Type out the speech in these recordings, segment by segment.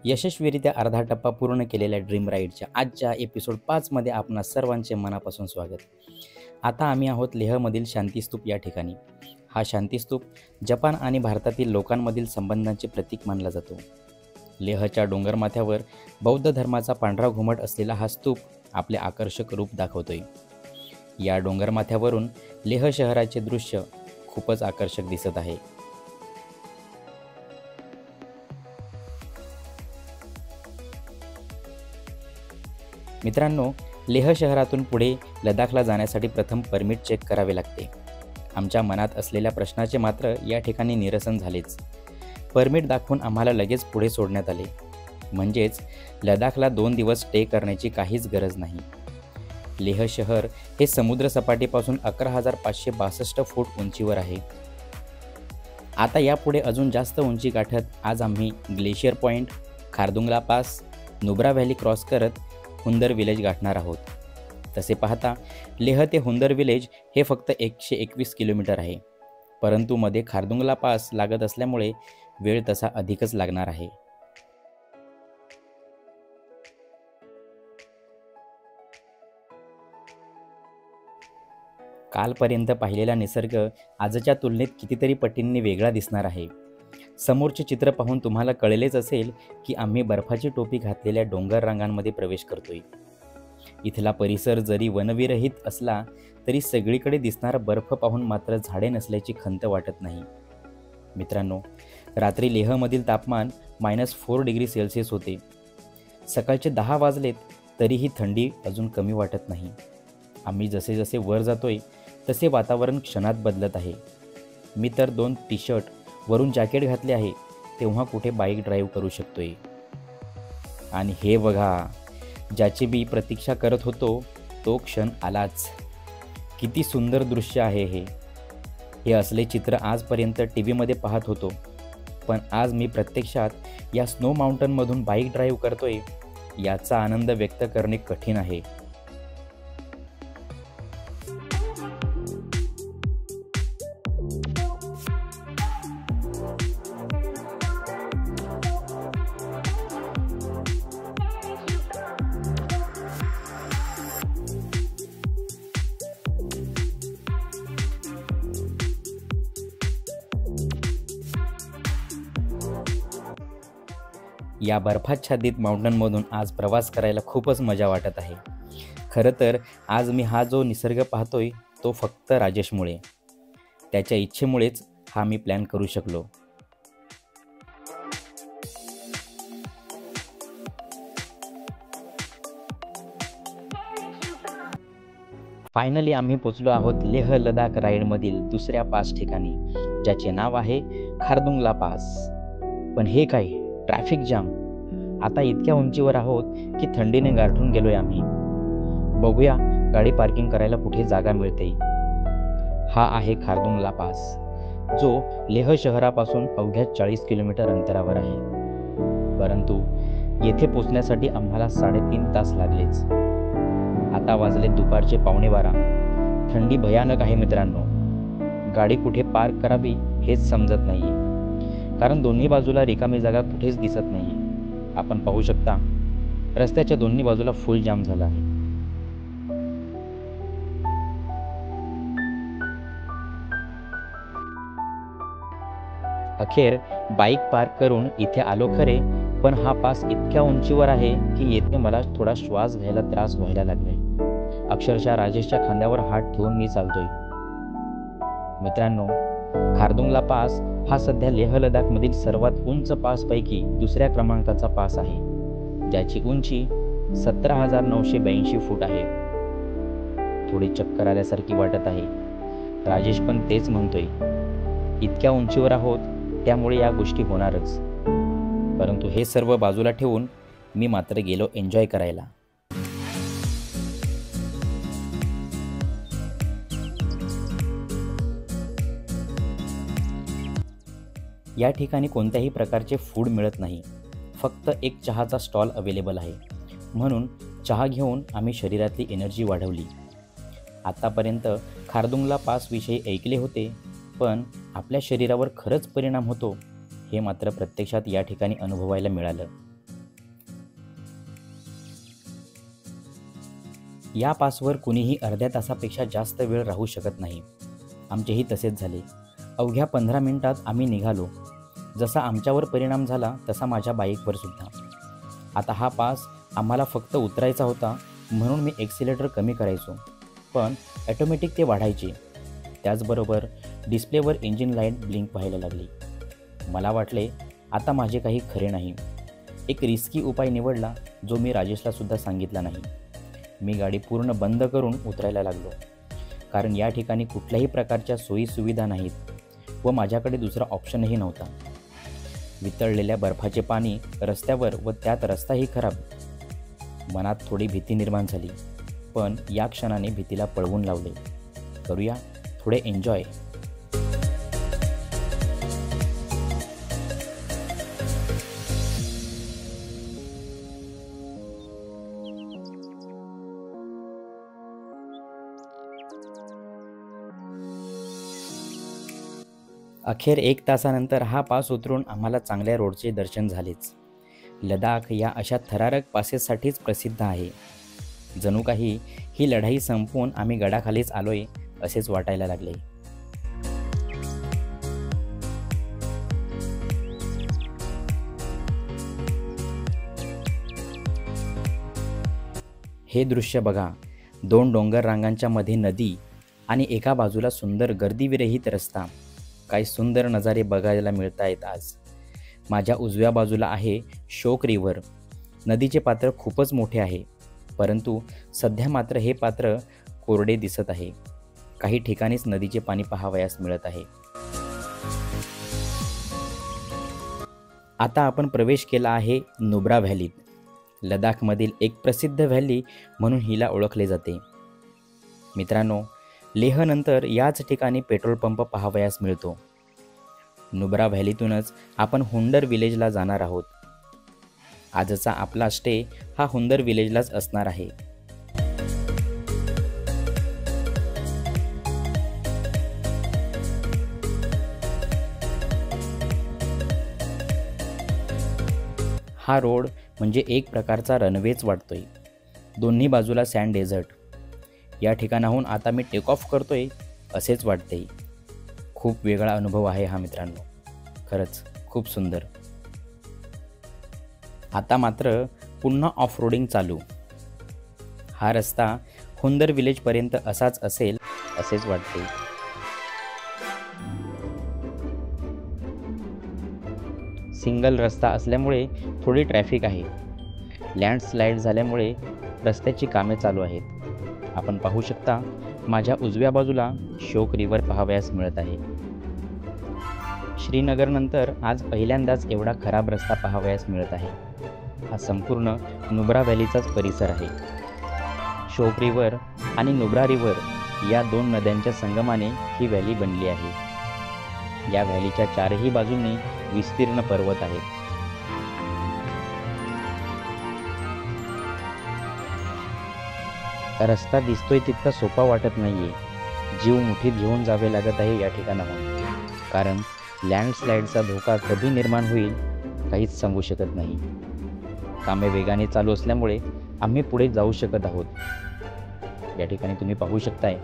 यशस्वीरित्या अर्धा टप्पा पूर्ण केलेल्या ड्रीम राईडच्या आजच्या एपिसोड 5 मध्ये आपणा सर्वांचे मनापासून स्वागत। आता आम्ही आहोत लेहमधील शांतीस्तूप या ठिकाणी। हा शांतीस्तूप जपान आणि भारतातील लोकांमधील संबंधांचे प्रतीक मानला जातो। लेहच्या डोंगरमाथ्यावर बौद्ध धर्माचा पांढरा घुमट असलेला हा स्तूप आपले आकर्षक रूप दाखवतोय। या डोंगरमाथ्यावरून लेह शहराचे दृश्य खूपच आकर्षक दिसत आहे। मित्रांनो, लेह शहरातून पुढे लडाखला जाण्यासाठी प्रथम परमिट चेक करावे लागते। आमच्या मनात असलेल्या प्रश्नाचे मात्र या ठिकाणी निरसन झालेच। परमिट दाखवून आम्हाला लगेच पुढे सोडण्यात आले, म्हणजेच लडाखला 2 दिवस स्टे करण्याची काहीच गरज नाही। लेह शहर हे समुद्र सपाटीपासून 11,562 फूट उंचीवर आहे। आता यापुढे अजून जास्त उंची गाठत आज आम्ही glacier point, Khardungla pass, Nubra valley cross करत हुंदर विलेज गाठणार आहोत। तसे पाहता लेह ते हुंदर विलेज हे फक्त 121 किलोमीटर आहे, परंतु मध्ये खारदुंगला पास लागत असल्यामुळे वेळ तसा अधिकच लागणार आहे। कालपर्यंत पाहिलेला निसर्ग आजच्या तुलनेत कितीतरी पटींनी वेगळा दिसणार आहे। समोरचे चित्र पाहून तुम्हाला कळलेच असेल की आम्ही बर्फाची टोपी घातलेल्या डोंगर रांगांमध्ये प्रवेश करतोय। इथला परिसर जरी वनविरहित असला तरी सगळीकडे दिसणारा बर्फ पाहून मात्र झाडे नसल्याची खंत वाटत नाही। मित्रांनो, रात्री लेहमधील तापमान -4 डिग्री सेल्सिअस होते। सकाळचे 10 वाजलेत तरीही थंडी अजून कमी वाटत नाही। आम्ही जसे जसे वर जातोय तसे वातावरण क्षणात बदलत आहे। मी तर 2 टी-शर्ट वरून जॅकेट घातले आहे तेव्हा कुठे बाईक ड्राईव्ह करू शकतोय। आणि हे बघा, ज्याची मी प्रतीक्षा करत होतो तो क्षण आलाच। किती सुंदर दृश्य आहे हे असले चित्र आजपर्यंत टीव्हीमध्ये पाहत होतो, पण आज मी प्रत्यक्षात या स्नो माउंटनमधून बाईक ड्राईव्ह करतोय याचा आनंद व्यक्त करणे कठीण आहे। या बर्फाच्छादित माउंटनमधून आज प्रवास करायला खूपच मजा वाटत आहे। खरं तर आज मी हा जो निसर्ग पाहतोय तो फक्त राजेशमुळे, त्याच्या इच्छेमुळेच हा मी प्लॅन करू शकलो। फायनली आम्ही पोचलो आहोत लेह लडाख राईडमधील दुसऱ्या पास ठिकाणी, ज्याचे नाव आहे खारदुंगला पास। पण हे काय, ट्रॅफिक जाम! आता इतक्या उंचीवर आहोत की थंडीने गारठून गेलोय आम्ही। बघूया गाडी पार्किंग करायला कुठे जागा मिळते। हा आहे खारदुंगला पास, जो लेह शहरापासून अवघ्या 40 किलोमीटर अंतरावर आहे। परंतु येथे पोचण्यासाठी आम्हाला 3.5 तास लागलेच। आता वाजले दुपारचे 11:15। थंडी भयानक आहे मित्रांनो। गाडी कुठे पार्क करावी हेच समजत नाहीये, कारण दोन्ही बाजूला रिकामी जागा कुठेच दिसत नाहीये। आपण पाहू शकता रस्त्याच्या दोन्ही बाजूला फुल जाम झाला आहे। अखेर बाईक पार्क करून इथे आलो खरे, पण हा पास इतक्या उंचीवर आहे की येथे मला थोडा श्वास घ्यायला त्रास व्हायला लागलाय। अक्षरशः राजेशच्या खांद्यावर हात ठेवून मी चालतोय। मित्रांनो, खारदुंगला पास हा सध्या लेह लडाखमधील सर्वात उंच पासपैकी दुसऱ्या क्रमांकाचा पास आहे, ज्याची उंची 17,982 फूट आहे। थोडी चक्कर आल्यासारखी वाटत आहे। राजेश पण तेच म्हणतोय। इतक्या उंचीवर आहोत त्यामुळे या गोष्टी होणारच, परंतु हे सर्व बाजूला ठेवून मी मात्र गेलो एन्जॉय करायला। या ठिकाणी कोणत्याही प्रकारचे फूड मिळत नाही, फक्त एक चहाचा स्टॉल अवेलेबल आहे, म्हणून चहा घेऊन आम्ही शरीरातली एनर्जी वाढवली। आतापर्यंत खारदुंगला पासविषयी ऐकले होते, पण आपल्या शरीरावर खरंच परिणाम होतो हे मात्र प्रत्यक्षात या ठिकाणी अनुभवायला मिळालं। या पासवर कुणीही अर्ध्या तासापेक्षा जास्त वेळ राहू शकत नाही. आमचेही तसेच झाले. अवघ्या 15 मिनिटात आम्ही निघालो. जसा आमच्यावर परिणाम झाला तसा माझ्या बाईकवर सुद्धा. आता हा पास आम्हाला फक्त उतरायचा होता म्हणून मी एक्सिलेटर कमी करायचो, पण ॲटोमॅटिक ते वाढायचे. त्याचबरोबर डिस्प्लेवर इंजिन लाईट ब्लिंक व्हायला लागली. मला वाटले आता माझे काही खरे नाही. एक रिस्की उपाय निवडला जो मी राजेशला सुद्धा सांगितला नाही. मी गाडी पूर्ण बंद करून उतरायला लागलो, कारण या ठिकाणी कुठल्याही प्रकारच्या सोयीसुविधा नाहीत व माझ्याकडे दुसरा ऑप्शनही नव्हता. वितळलेल्या बर्फाचे पाणी रस्त्यावर व त्यात रस्ताही खराब. मनात थोडी भीती निर्माण झाली, पण या क्षणाने भीतीला पळवून लावले. करूया थोडे एन्जॉय. अखेर 1 तासानंतर हा पास उतरून आम्हाला चांगल्या रोडचे दर्शन झालेच. लडाख या अशा थरारक पासेससाठीच प्रसिद्ध आहे. जणू काही ही लढाई संपवून आम्ही गडाखालीच आलोय असेच वाटायला लागले. हे दृश्य बघा. 2 डोंगर रांगांच्या मध्ये नदी आणि एका बाजूला सुंदर गर्दीविरहित रस्ता. काय सुंदर नजारे बघायला मिळत आहेत आज. माझ्या उजव्या बाजूला आहे शोक रिव्हर. नदीचे पात्र खूपच मोठे आहे, परंतु सध्या मात्र हे पात्र कोरडे दिसत आहे. काही ठिकाणीच नदीचे पाणी पाहावयास मिळत आहे. आता आपण प्रवेश केला आहे नुब्रा व्हॅलीत. लडाखमधील एक प्रसिद्ध व्हॅली म्हणून हिला ओळखले जाते. मित्रांनो, लेहनंतर याच ठिकाणी पेट्रोल पंप पाहावयास मिळतो. नुब्रा व्हॅलीतूनच आपण हुंडर विलेजला जाणार आहोत. आजचा आपला स्टे हा हुंडर विलेजलाच असणार आहे. हा रोड म्हणजे एक प्रकारचा रनवेच वाटतोय. दोन्ही बाजूला सँड डेझर्ट. या ठिकाणाहून आता मी टेक ऑफ करतोय असेच वाटते. खूप वेगळा अनुभव आहे हा मित्रांनो. खरंच खूप सुंदर. आता मात्र पुन्हा ऑफ रोडिंग चालू. हा रस्ता हुंडर विलेजपर्यंत असाच असेल असेच वाटते. सिंगल रस्ता असल्यामुळे थोडी ट्रॅफिक आहे. लँडस्लाईड झाल्यामुळे रस्त्याची कामे चालू आहेत. आपण पाहू शकता माझ्या उजव्या बाजूला शोक रिव्हर पाहावयास मिळत आहे. श्रीनगरनंतर आज पहिल्यांदाच एवढा खराब रस्ता पाहावयास मिळत आहे. हा संपूर्ण नुब्रा व्हॅलीचाच परिसर आहे. शोक रिव्हर आणि नुब्रा रिव्हर या 2 नद्यांच्या संगमाने ही व्हॅली बनली आहे. या व्हॅलीच्या 4ही बाजूंनी विस्तीर्ण पर्वत आहेत. रस्ता दिसतोय तितका सोपा वाटत नाहीये. जीव मुठीत घेऊन जावे लागत आहे या ठिकाणाहून, कारण लँडस्लाईडचा धोका कधी निर्माण होईल काहीच सांगू शकत नाही. कामे वेगाने चालू असल्यामुळे आम्ही पुढे जाऊ शकत आहोत. या ठिकाणी तुम्ही पाहू शकताय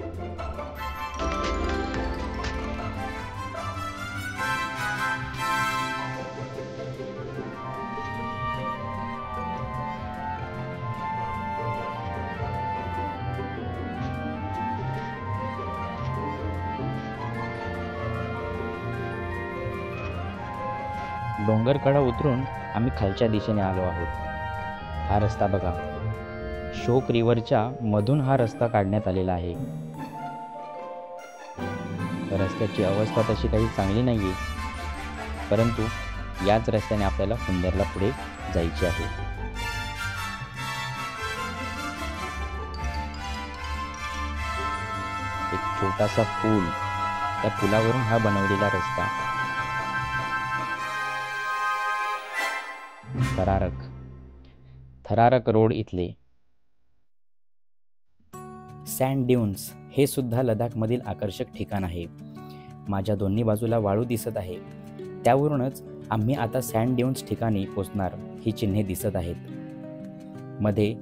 डोंगरकडा उतरून आम्ही खालच्या दिशेने आलो आहोत. हा रस्ता बघा. शोक रिव्हरच्या मधून हा रस्ता काढण्यात आलेला आहे. रस्त्याची अवस्था तशी काही चांगली नाहीये, परंतु याच रस्त्याने आपल्याला हुंडरला पुढे जायचे आहे. एक छोटासा पूल, त्या पुलावरून हा बनवलेला रस्ता. थरारक रोड इथले. सँड ड्यून्स हे सुद्धा लडाखमधील आकर्षक ठिकाण आहे. माझ्या दोन्ही बाजूला वाळू दिसत आहे. त्यावरूनच आम्ही आता सँड ड्यून्स ठिकाणी पोचणार ही चिन्हे दिसत आहेत. मध्ये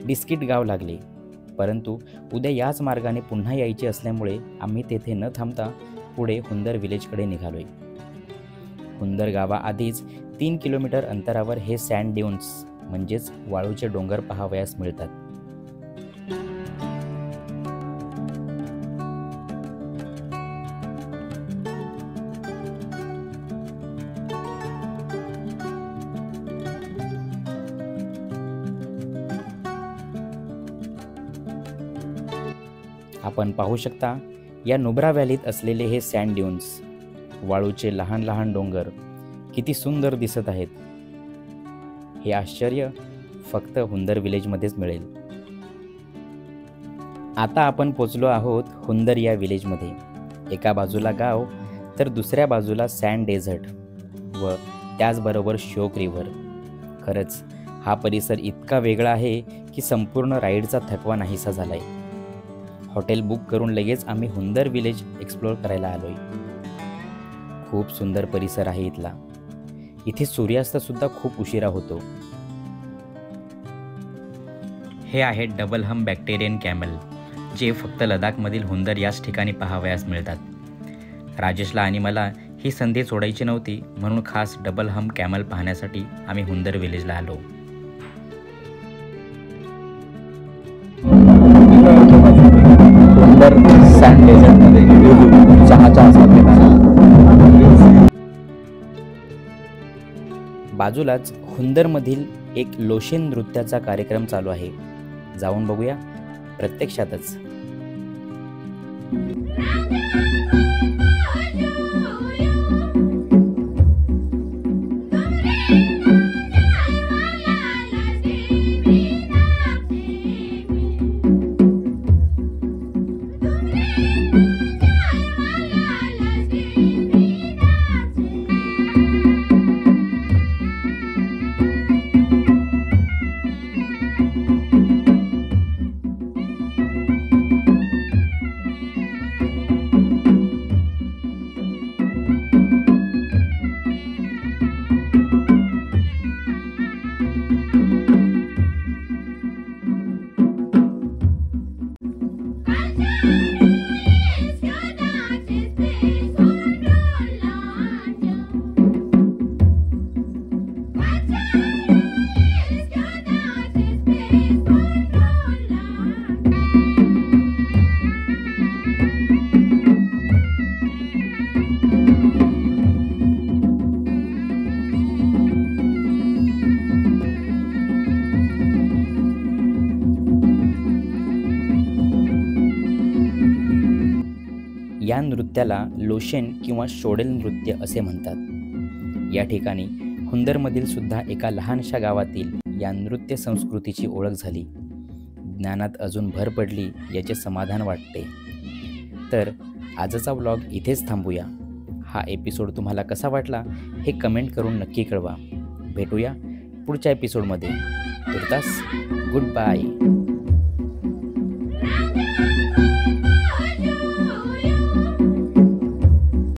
बिस्किट गाव लागले. परंतु उद्या याच मार्गाने पुन्हा यायचे असल्यामुळे आम्ही तेथे न थांबता पुढे हुंदर विलेजकडे निघालोय. हुंदर गावाआधीच 3 किलोमीटर अंतरावर हे सँड ड्यून्स म्हणजेच वाळूचे डोंगर पाहावयास मिळतात. आपण पाहू शकता या नुब्रा व्हॅलीत असलेले हे सँड ड्यून्स, वाळूचे लहान लहान डोंगर किती सुंदर दिसत आहेत. हे आश्चर्य फक्त हुंदर विलेजमध्येच मिळेल. आता आपण पोचलो आहोत हुंदर या विलेजमध्ये. एका बाजूला गाव तर दुसऱ्या बाजूला सँड डेझर्ट व त्याचबरोबर शोक रिव्हर. खरंच हा परिसर इतका वेगळा आहे की संपूर्ण राईडचा थकवा नाहीसा झालाय. हॉटेल बुक करून लगेच आम्ही हुंदर विलेज एक्सप्लोअर करायला आलोय. खूप सुंदर परिसर आहे इथला. इथे सूर्यास्त सुद्धा खूप उशिरा होतो. हे आहे डबल हम बॅक्टेरियन कॅमल, जे फक्त लडाखमधील हुंदर याच ठिकाणी पाहावयास मिळतात. राजेशला आणि मला ही संधी सोडायची नव्हती, म्हणून खास डबल हम कॅमल पाहण्यासाठी आम्ही हुंदर विलेजला आलो. हुंदर सँड डेझर्टमध्ये चहाचा आस्वाद घेताना बाजूलाच हुंदरमधील एक लोशेन नृत्याचा कार्यक्रम चालू आहे. जाऊन बघूया प्रत्यक्षातच. या नृत्याला लोशेन किंवा शोडेल नृत्य असे म्हणतात. या ठिकाणी हुंदरमधील सुद्धा एका लहानशा गावातील या नृत्य संस्कृतीची ओळख झाली. ज्ञानात अजून भर पडली याचे समाधान वाटते. तर आजचा व्लॉग इथेच थांबूया. हा एपिसोड तुम्हाला कसा वाटला हे कमेंट करून नक्की कळवा. भेटूया पुढच्या एपिसोडमध्ये. तुर्तास गुड बाय.